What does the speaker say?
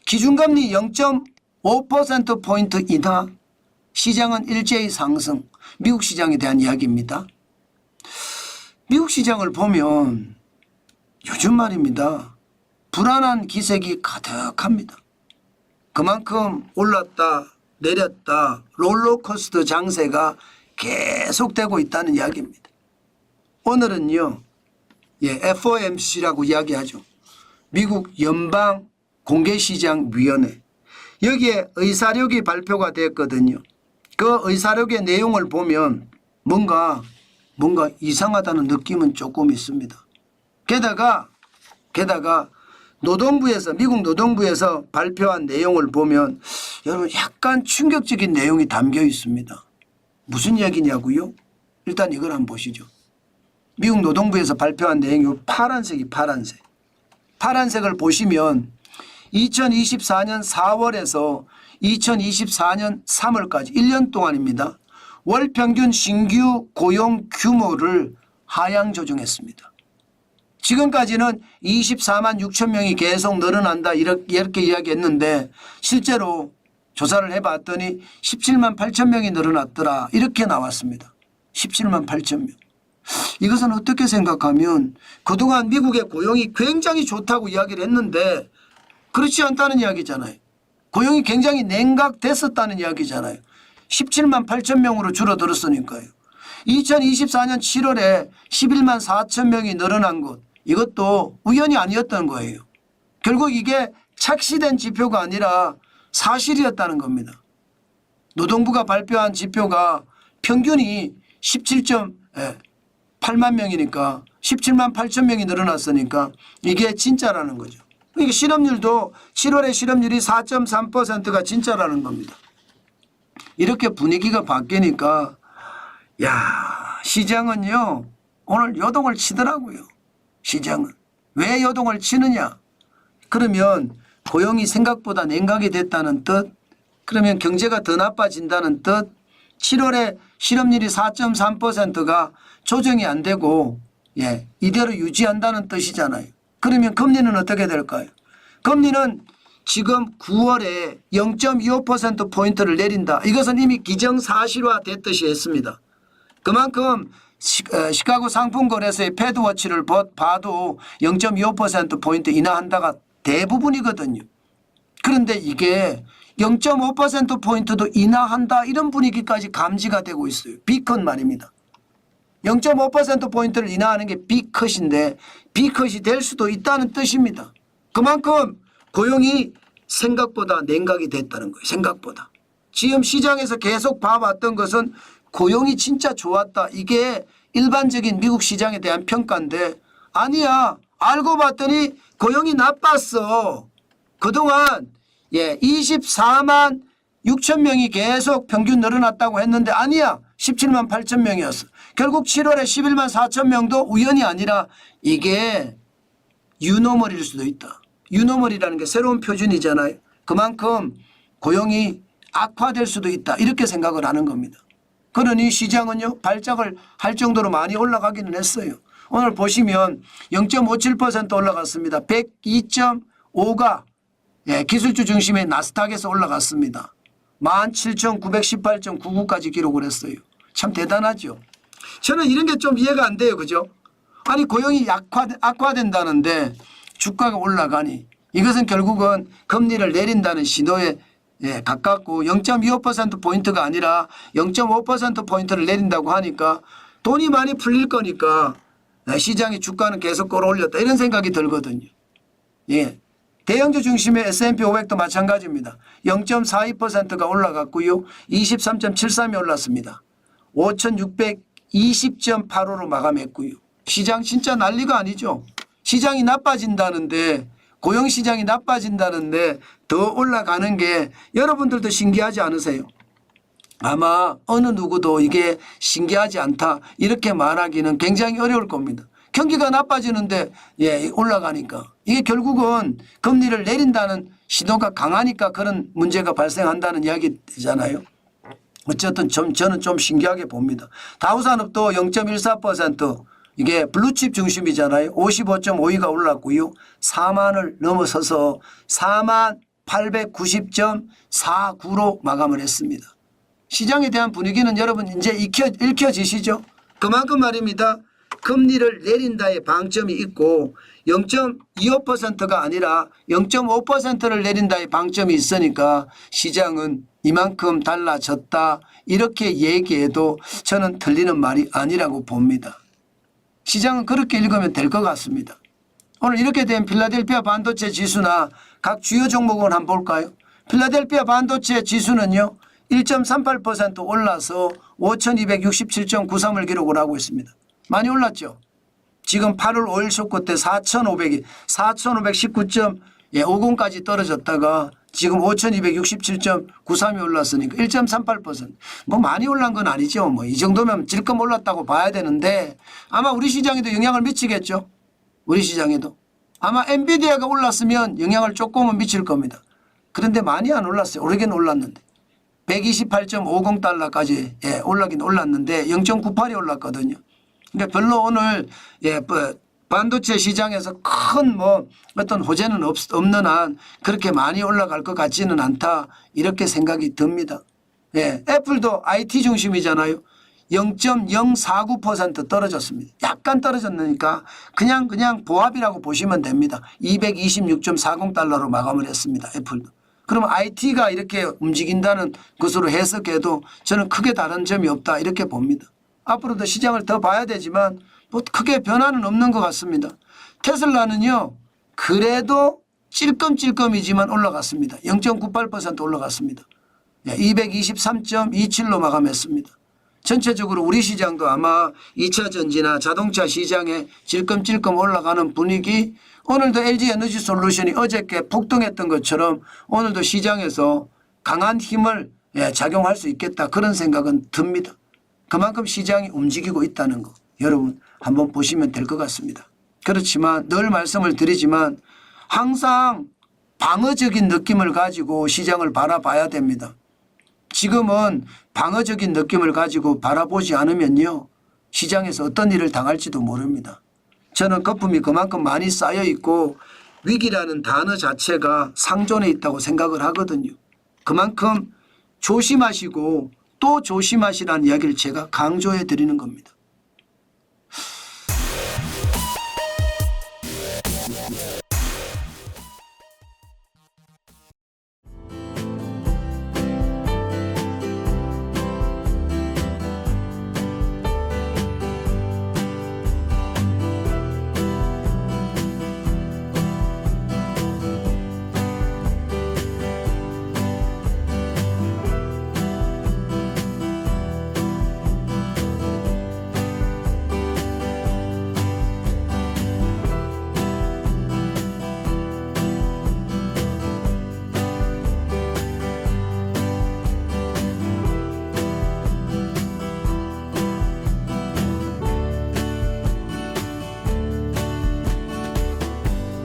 기준금리 0.5%포인트 인하, 시장은 일제히 상승. 미국 시장에 대한 이야기입니다. 미국 시장을 보면 요즘 말입니다. 불안한 기색이 가득합니다. 그만큼 올랐다 내렸다 롤러코스터 장세가 계속되고 있다는 이야기입니다. 오늘은요, FOMC라고 이야기하죠. 미국 연방공개시장위원회. 여기에 의사록이 발표가 됐거든요. 그 의사록의 내용을 보면 뭔가 이상하다는 느낌은 조금 있습니다. 게다가 노동부에서, 미국 노동부에서 발표한 내용을 보면 여러분 약간 충격적인 내용이 담겨 있습니다. 무슨 이야기냐고요? 일단 이걸 한번 보시죠. 미국 노동부에서 발표한 내용이 파란색이 파란색. 파란색을 보시면 2024년 4월에서 2024년 3월까지 1년 동안입니다. 월 평균 신규 고용 규모를 하향 조정했습니다. 지금까지는 24만 6천 명이 계속 늘어난다 이렇게 이야기했는데 실제로 조사를 해봤더니 17만 8천 명이 늘어났더라 이렇게 나왔습니다. 17만 8천 명. 이것은 어떻게 생각하면 그동안 미국의 고용이 굉장히 좋다고 이야기를 했는데 그렇지 않다는 이야기잖아요. 고용이 굉장히 냉각됐었다는 이야기잖아요. 17만 8천 명으로 줄어들었으니까요. 2024년 7월에 11만 4천 명이 늘어난 것, 이것도 우연이 아니었던 거예요. 결국 이게 착시된 지표가 아니라 사실이었다는 겁니다. 노동부가 발표한 지표가 평균이 17.8만 명이니까 17만 8천 명이 늘어났으니까 이게 진짜라는 거죠. 그러니까 실업률도 7월에 실업률이 4.3%가 진짜라는 겁니다. 이렇게 분위기가 바뀌니까 시장은요 오늘 요동을 치더라고요. 시장은. 왜 요동을 치느냐. 그러면 고용이 생각보다 냉각이 됐다는 뜻, 그러면 경제가 더 나빠진다는 뜻, 7월에 실업률이 4.3%가 조정이 안 되고 이대로 유지한다는 뜻이잖아요. 그러면 금리는 어떻게 될까요? 금리는 지금 9월에 0.25%포인트를 내린다. 이것은 이미 기정사실화 됐듯이 했습니다. 그만큼 시카고 상품거래소의 패드워치를 봐도 0.25%포인트 인하한다가 대부분이거든요. 그런데 이게 0.5%포인트도 인하한다 이런 분위기까지 감지가 되고 있어요. B컷 말입니다. 0.5%포인트를 인하하는 게 B컷인데 B컷이 될 수도 있다는 뜻입니다. 그만큼 고용이 생각보다 냉각이 됐다는 거예요. 생각보다. 지금 시장에서 계속 봐왔던 것은 고용이 진짜 좋았다. 이게 일반적인 미국 시장에 대한 평가인데 아니야. 알고 봤더니 고용이 나빴어. 그동안 24만 6천 명이 계속 평균 늘어났다고 했는데 아니야. 17만 8천 명이었어. 결국 7월에 11만 4천 명도 우연이 아니라 이게 유노멀일 수도 있다. 유노멀이라는 게 새로운 표준이잖아요. 그만큼 고용이 악화될 수도 있다. 이렇게 생각을 하는 겁니다. 그러니 시장은요 발작을 할 정도로 많이 올라가기는 했어요. 오늘 보시면 0.57% 올라갔습니다. 102.5가 기술주 중심의 나스닥에서 올라갔습니다. 17,918.99까지 기록을 했어요. 참 대단하죠. 저는 이런 게 좀 이해가 안 돼요. 그죠? 아니 고용이 악화된다는데 주가가 올라가니 이것은 결국은 금리를 내린다는 신호에 가깝고 0.25%포인트가 아니라 0.5%포인트를 내린다고 하니까 돈이 많이 풀릴 거니까 시장의 주가는 계속 끌어올렸다 이런 생각이 들거든요. 대형주 중심의 S&P 500도 마찬가지입니다. 0.42%가 올라갔고요. 23.73이 올랐습니다. 5,620.85로 마감했고요. 시장 진짜 난리가 아니죠. 시장이 나빠진다는데 고용시장이 나빠진다는데 더 올라가는 게 여러분들도 신기하지 않으세요? 아마 어느 누구도 이게 신기하지 않다 이렇게 말하기는 굉장히 어려울 겁니다. 경기가 나빠지는데 올라가니까 이게 결국은 금리를 내린다는 신호가 강하니까 그런 문제가 발생한다는 이야기잖아요. 어쨌든 저는 좀 신기하게 봅니다. 다우산업도 0.14% 이게 블루칩 중심이잖아요. 55.52가 올랐고요. 4만을 넘어서서 4만 890.49로 마감을 했습니다. 시장에 대한 분위기는 여러분 이제 읽혀지시죠? 그만큼 말입니다. 금리를 내린다의 방점이 있고 0.25%가 아니라 0.5%를 내린다의 방점이 있으니까 시장은 이만큼 달라졌다 이렇게 얘기해도 저는 틀리는 말이 아니라고 봅니다. 시장은 그렇게 읽으면 될 것 같습니다. 오늘 이렇게 된 필라델피아 반도체 지수나 각 주요 종목은 한번 볼까요? 필라델피아 반도체 지수는요 1.38% 올라서 5267.93을 기록을 하고 있습니다. 많이 올랐죠. 지금 8월 5일 쇼크 때 4,519.50까지 떨어졌다가 지금 5,267.93이 올랐으니까 1.38%. 뭐 많이 올란 건 아니죠. 뭐 이 정도면 질끔 올랐다고 봐야 되는데 아마 우리 시장에도 영향을 미치겠죠. 우리 시장에도. 아마 엔비디아가 올랐으면 영향을 조금은 미칠 겁니다. 그런데 많이 안 올랐어요. 오르긴 올랐는데. 128.50달러까지 올라긴 올랐는데 0.98이 올랐거든요. 그러니까 별로 오늘 반도체 시장에서 큰 뭐 어떤 호재는 없는 한 그렇게 많이 올라갈 것 같지는 않다 이렇게 생각이 듭니다. 애플도 IT 중심이잖아요. 0.049% 떨어졌습니다. 약간 떨어졌으니까 그냥 보합이라고 보시면 됩니다. 226.40달러로 마감을 했습니다. 애플도. 그러면 IT가 이렇게 움직인다는 것으로 해석해도 저는 크게 다른 점이 없다 이렇게 봅니다. 앞으로도 시장을 더 봐야 되지만 뭐 크게 변화는 없는 것 같습니다. 테슬라는요. 그래도 찔끔찔끔이지만 올라갔습니다. 0.98% 올라갔습니다. 223.27로 마감했습니다. 전체적으로 우리 시장도 아마 2차 전지나 자동차 시장에 찔끔찔끔 올라가는 분위기 오늘도 LG에너지솔루션이 어저께 폭등했던 것처럼 오늘도 시장에서 강한 힘을 작용할 수 있겠다 그런 생각은 듭니다. 그만큼 시장이 움직이고 있다는 거 여러분 한번 보시면 될 것 같습니다. 그렇지만 늘 말씀을 드리지만 항상 방어적인 느낌을 가지고 시장을 바라봐야 됩니다. 지금은 방어적인 느낌을 가지고 바라보지 않으면요. 시장에서 어떤 일을 당할지도 모릅니다. 저는 거품이 그만큼 많이 쌓여 있고 위기라는 단어 자체가 상존해 있다고 생각을 하거든요. 그만큼 조심하시고 또 조심하시라는 이야기를 제가 강조해 드리는 겁니다.